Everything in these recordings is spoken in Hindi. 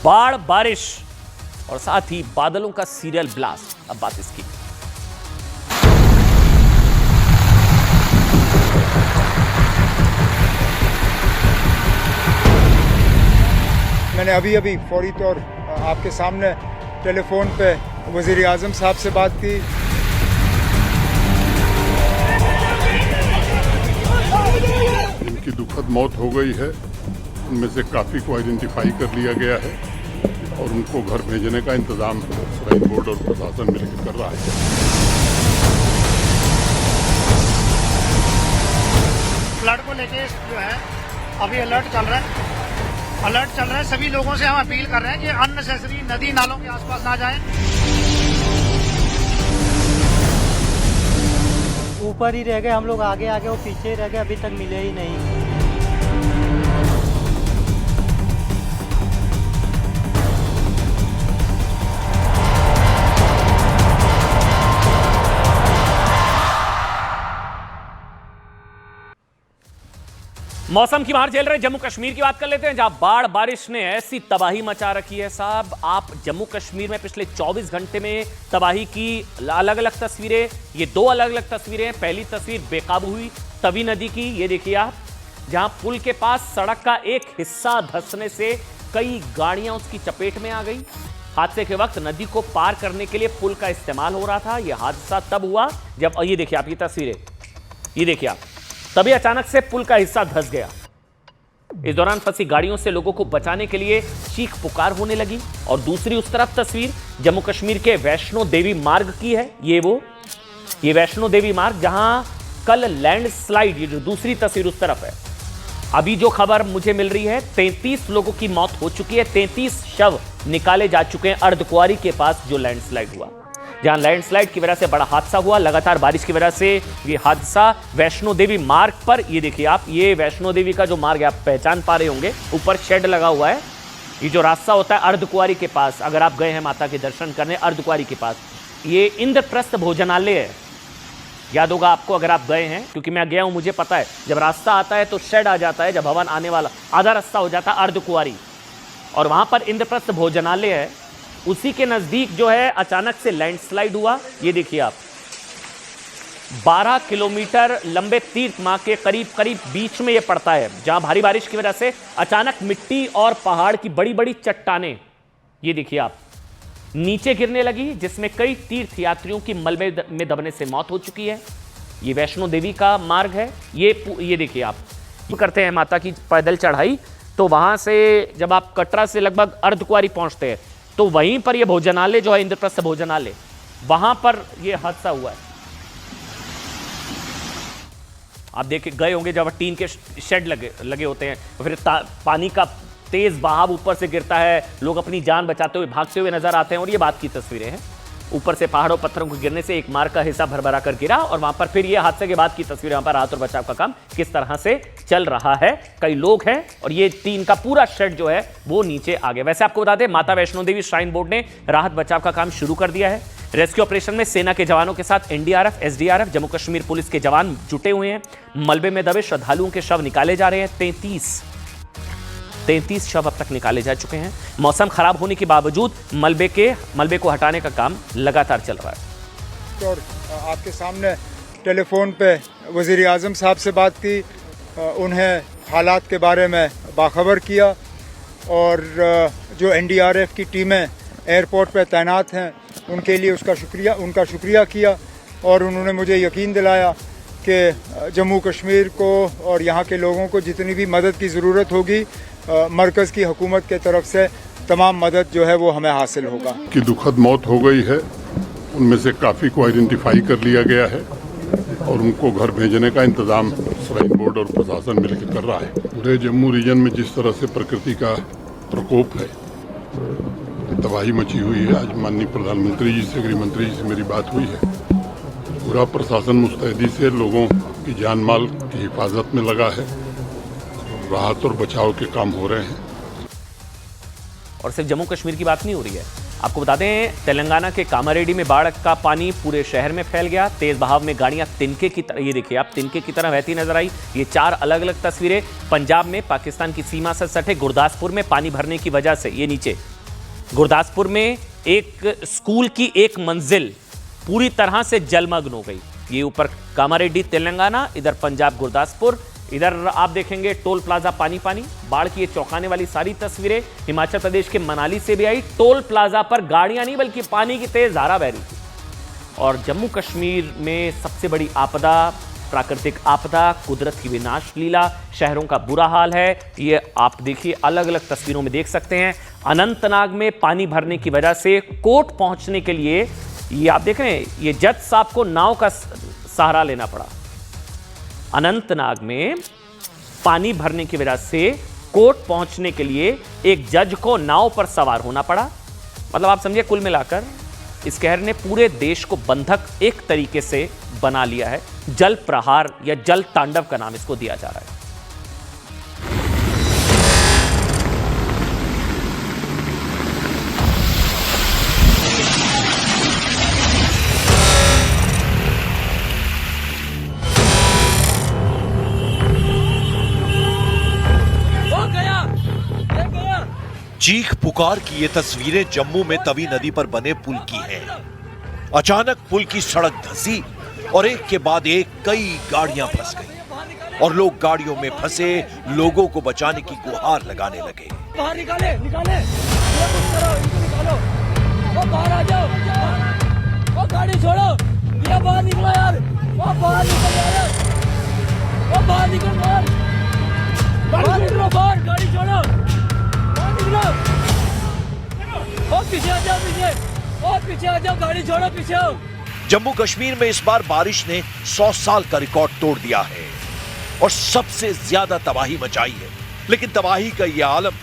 बाढ़, बारिश और साथ ही बादलों का सीरियल ब्लास्ट। अब बात इसकी। मैंने अभी फौरी तौर आपके सामने टेलीफोन पे वज़ीर आज़म साहब से बात की। इनकी दुखद मौत हो गई है। उनमें से काफ़ी को आइडेंटिफाई कर लिया गया है और उनको घर भेजने का इंतजाम श्राइन बोर्ड और प्रशासन मिलकर कर रहा है। फ्लड को लेके जो है अभी अलर्ट चल रहा है। सभी लोगों से हम अपील कर रहे हैं कि अननेसेसरी नदी नालों के आसपास ना जाएं। ऊपर ही रह गए हम लोग, आगे वो पीछे ही रह गए, अभी तक मिले ही नहीं। मौसम की मार झेल रहे जम्मू कश्मीर की बात कर लेते हैं, जहां बाढ़ बारिश ने ऐसी तबाही मचा रखी है साहब। आप जम्मू कश्मीर में पिछले 24 घंटे में तबाही की अलग अलग तस्वीरें, ये दो अलग अलग तस्वीरें। पहली तस्वीर बेकाबू हुई तवी नदी की, ये देखिए आप, जहां पुल के पास सड़क का एक हिस्सा धंसने से कई गाड़ियां उसकी चपेट में आ गई। हादसे के वक्त नदी को पार करने के लिए पुल का इस्तेमाल हो रहा था। यह हादसा तब हुआ जब, ये देखिए आप, ये तस्वीरें, ये देखिए आप, तभी अचानक से पुल का हिस्सा धंस गया। इस दौरान फंसी गाड़ियों से लोगों को बचाने के लिए चीख पुकार होने लगी। और दूसरी उस तरफ तस्वीर जम्मू कश्मीर के वैष्णो देवी मार्ग की है। ये वैष्णो देवी मार्ग, जहां कल लैंडस्लाइड, ये जो दूसरी तस्वीर उस तरफ है। अभी जो खबर मुझे मिल रही है, 33 लोगों की मौत हो चुकी है, 33 शव निकाले जा चुके हैं अर्धकुआरी के पास जो लैंडस्लाइड हुआ, जहां लैंडस्लाइड की वजह से बड़ा हादसा हुआ। लगातार बारिश की वजह से ये हादसा वैष्णो देवी मार्ग पर, ये देखिए आप, ये वैष्णो देवी का जो मार्ग है, आप पहचान पा रहे होंगे, ऊपर शेड लगा हुआ है। ये जो रास्ता होता है अर्धकुआरी के पास, अगर आप गए हैं माता के दर्शन करने अर्धकुआरी के पास, ये इंद्रप्रस्थ भोजनालय है। याद होगा आपको अगर आप गए हैं, क्योंकि मैं गया हूं, मुझे पता है। जब रास्ता आता है तो शेड आ जाता है, जब भवन आने वाला आधा रास्ता हो जाता है अर्धकुआरी, और वहां पर इंद्रप्रस्थ भोजनालय है। उसी के नजदीक जो है अचानक से लैंडस्लाइड हुआ। ये देखिए आप, 12 किलोमीटर लंबे तीर्थ मार्ग के करीब बीच में ये पड़ता है, जहां भारी बारिश की वजह से अचानक मिट्टी और पहाड़ की बड़ी बड़ी चट्टानें, ये देखिए आप, नीचे गिरने लगी, जिसमें कई तीर्थ यात्रियों की मलबे में दबने से मौत हो चुकी है। ये वैष्णो देवी का मार्ग है। ये देखिए आप, करते हैं माता की पैदल चढ़ाई, तो वहां से जब आप कटरा से लगभग अर्धकुआरी पहुंचते हैं, तो वहीं पर यह भोजनालय जो है, इंद्रप्रस्थ भोजनालय, वहां पर यह हादसा हुआ है। आप देख गए होंगे, जब टीन के शेड लगे होते हैं, फिर पानी का तेज बहाव ऊपर से गिरता है, लोग अपनी जान बचाते हुए भागते हुए नजर आते हैं। और ये बात की तस्वीरें हैं, ऊपर से पहाड़ों पत्थरों को गिरने से एक मार्ग का हिस्सा भरभरा कर गिरा, और वहां पर फिर ये हादसे के बाद की तस्वीरें, वहां पर राहत और बचाव का काम किस तरह से चल रहा है। कई लोग हैं और ये टीन का पूरा शेड जो है वो नीचे आ गया। वैसे आपको बता दें, माता वैष्णो देवी श्राइन बोर्ड ने राहत बचाव का काम शुरू कर दिया है। रेस्क्यू ऑपरेशन में सेना के जवानों के साथ NDRF, SDRF, Jammu Kashmir police के जवान जुटे हुए हैं। मलबे में दबे श्रद्धालुओं के शव निकाले जा रहे हैं। 33 शव अब तक निकाले जा चुके हैं। मौसम खराब होने के बावजूद मलबे को हटाने का काम लगातार चल रहा है। और आपके सामने टेलीफोन पे वज़ीर आज़म साहब से बात की, उन्हें हालात के बारे में बाखबर किया, और जो एनडीआरएफ की टीमें एयरपोर्ट पे तैनात हैं उनके लिए उनका शुक्रिया किया, और उन्होंने मुझे यकीन दिलाया कि जम्मू कश्मीर को और यहाँ के लोगों को जितनी भी मदद की ज़रूरत होगी, मरकज़ की हुकूमत के तरफ से तमाम मदद जो है वो हमें हासिल होगा। की दुखद मौत हो गई है। उनमें से काफ़ी को आइडेंटिफाई कर लिया गया है और उनको घर भेजने का इंतजाम श्राइन बोर्ड और प्रशासन मिलकर कर रहा है। पूरे जम्मू रीजन में जिस तरह से प्रकृति का प्रकोप है, तबाही मची हुई है। आज माननीय प्रधानमंत्री जी से, गृह मंत्री जी से मेरी बात हुई है। पूरा प्रशासन मुस्तैदी से लोगों की जान माल की हिफाजत में लगा है। राहत और बचाव के काम हो रहे हैं। और सिर्फ जम्मू कश्मीर की बात नहीं हो रही है, आपको बता दें, तेलंगाना के कामारेड्डी में बाढ़ का पानी पूरे शहर में फैल गया। तेज बहाव में गाड़ियां तिनके की तरह, ये देखिए आप, तिनके की तरह बहती नजर आई। ये 4 अलग अलग तस्वीरें। पंजाब में पाकिस्तान की सीमा से सटे गुरदासपुर में पानी भरने की वजह से, ये नीचे गुरदासपुर में एक स्कूल की एक मंजिल पूरी तरह से जलमग्न हो गई। ये ऊपर कामारेड्डी तेलंगाना, इधर पंजाब गुरदासपुर, इधर आप देखेंगे टोल प्लाजा पानी पानी। बाढ़ की ये चौंकाने वाली सारी तस्वीरें हिमाचल प्रदेश के मनाली से भी आई। टोल प्लाजा पर गाड़ियां नहीं बल्कि पानी की तेज धारा बह रही थी। और जम्मू कश्मीर में सबसे बड़ी आपदा, प्राकृतिक आपदा, कुदरत की विनाश लीला, शहरों का बुरा हाल है। ये आप देखिए, अलग अलग तस्वीरों में देख सकते हैं। अनंतनाग में पानी भरने की वजह से कोट पहुंचने के लिए, ये आप देख रहे हैं, ये जज साहब को नाव का सहारा लेना पड़ा। अनंतनाग में पानी भरने की वजह से कोर्ट पहुंचने के लिए एक जज को नाव पर सवार होना पड़ा। मतलब आप समझिए, कुल मिलाकर इस कहर ने पूरे देश को बंधक एक तरीके से बना लिया है। जल प्रहार या जल तांडव का नाम इसको दिया जा रहा है। चीख पुकार की ये तस्वीरें जम्मू में तवी नदी पर बने पुल की हैं। अचानक पुल की सड़क धंसी और एक के बाद एक कई गाड़ियां फंस गईं और लोग गाड़ियों में फंसे लोगों को बचाने की गुहार लगाने लगे। बाहर निकाले, निकाले, कुछ करो, इनको निकालो, वो बाहर आ जाओ, वो गाड़ी छोड़ो, ये बाहर निकलो यार, वो बाहर निकल यार, वो बाहर निकल, बाहर निकलो, बाहर गाड़ी छोड़ो, पीछे आ जाओ, पीछे आ जाओ, गाड़ी छोड़ो, पीछे आओ। जम्मू कश्मीर में इस बार बारिश ने 100 साल का रिकॉर्ड तोड़ दिया है और सबसे ज्यादा तबाही मचाई है। लेकिन तबाही का यह आलम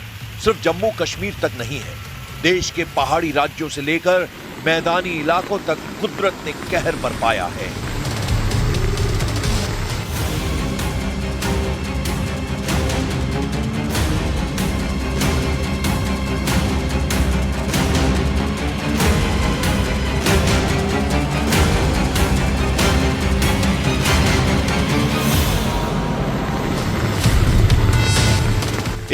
सिर्फ जम्मू कश्मीर तक नहीं है। देश के पहाड़ी राज्यों से लेकर मैदानी इलाकों तक कुदरत ने कहर बरपाया है।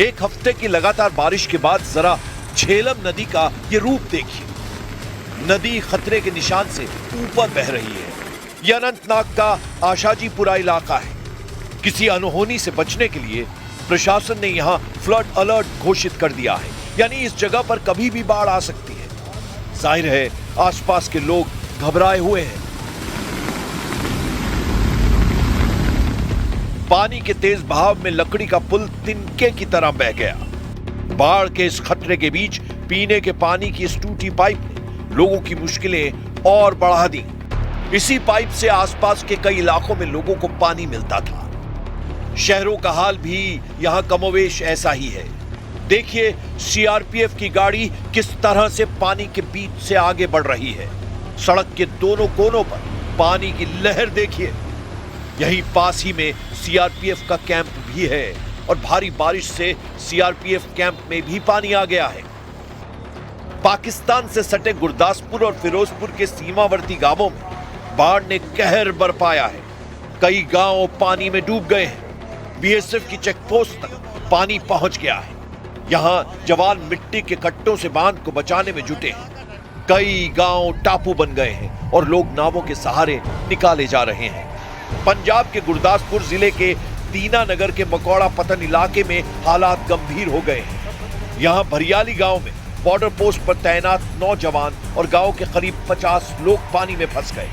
एक हफ्ते की लगातार बारिश के बाद जरा झेलम नदी का ये रूप देखिए। नदी खतरे के निशान से ऊपर बह रही है। यह अनंतनाग का आशाजीपुरा इलाका है। किसी अनहोनी से बचने के लिए प्रशासन ने यहां फ्लड अलर्ट घोषित कर दिया है, यानी इस जगह पर कभी भी बाढ़ आ सकती है। जाहिर है आसपास के लोग घबराए हुए हैं। पानी के तेज बहाव में लकड़ी का पुल तिनके की तरह बह गया। बाढ़ के इस खतरे के बीच पीने के पानी की इस टूटी पाइप ने लोगों की मुश्किलें और बढ़ा दी। इसी पाइप से आसपास के कई इलाकों में लोगों को पानी मिलता था। शहरों का हाल भी यहां कमोवेश ऐसा ही है। देखिए सीआरपीएफ की गाड़ी किस तरह से पानी के बीच से आगे बढ़ रही है। सड़क के दोनों कोनों पर पानी की लहर देखिए। यहीं पास ही में सीआरपीएफ का कैंप भी है और भारी बारिश से सीआरपीएफ कैंप में भी पानी आ गया है। पाकिस्तान से सटे गुरदासपुर और फिरोजपुर के सीमावर्ती गांवों में बाढ़ ने कहर बरपाया है। कई गांव पानी में डूब गए हैं। बीएसएफ की चेकपोस्ट तक पानी पहुंच गया है। यहां जवान मिट्टी के कट्टों से बांध को बचाने में जुटे हैं। कई गांव टापू बन गए हैं और लोग नावों के सहारे निकाले जा रहे हैं। पंजाब के गुरदासपुर जिले के दीनानगर के मकौड़ा पतन इलाके में हालात गंभीर हो गए हैं। यहां भरियाली गांव में बॉर्डर पोस्ट पर तैनात 9 जवान और गांव के करीब 50 लोग पानी में फंस गए।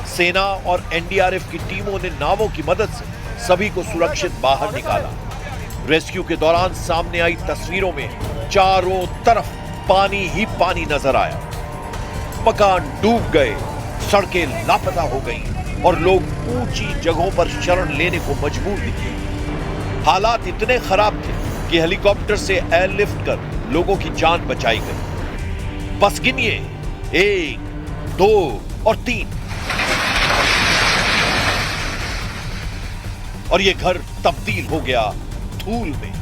सेना और एनडीआरएफ की टीमों ने नावों की मदद से सभी को सुरक्षित बाहर निकाला। रेस्क्यू के दौरान सामने आई तस्वीरों में चारों तरफ पानी ही पानी नजर आया। मकान डूब गए, सड़कें लापता हो गईं और लोग ऊंची जगहों पर शरण लेने को मजबूर दिखे। हालात इतने खराब थे कि हेलीकॉप्टर से एयरलिफ्ट कर लोगों की जान बचाई गई। बस गिनिए 1, 2 और 3 और ये घर तब्दील हो गया धूल में।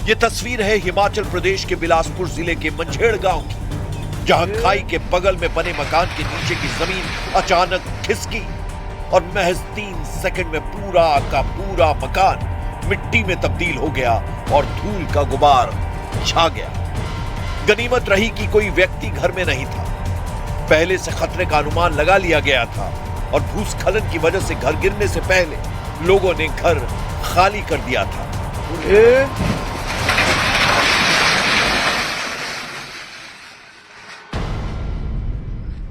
ये तस्वीर है हिमाचल प्रदेश के बिलासपुर जिले के मंझेड़ गांव की, जहां खाई के बगल में बने मकान के नीचे की जमीन अचानक खिसकी और महज 3 सेकंड में पूरा का पूरा मकान मिट्टी में तब्दील हो गया और धूल का गुबार छा गया। गनीमत रही कि कोई व्यक्ति घर में नहीं था। पहले से खतरे का अनुमान लगा लिया गया था और भूस्खलन की वजह से घर गिरने से पहले लोगों ने घर खाली कर दिया था। मुझे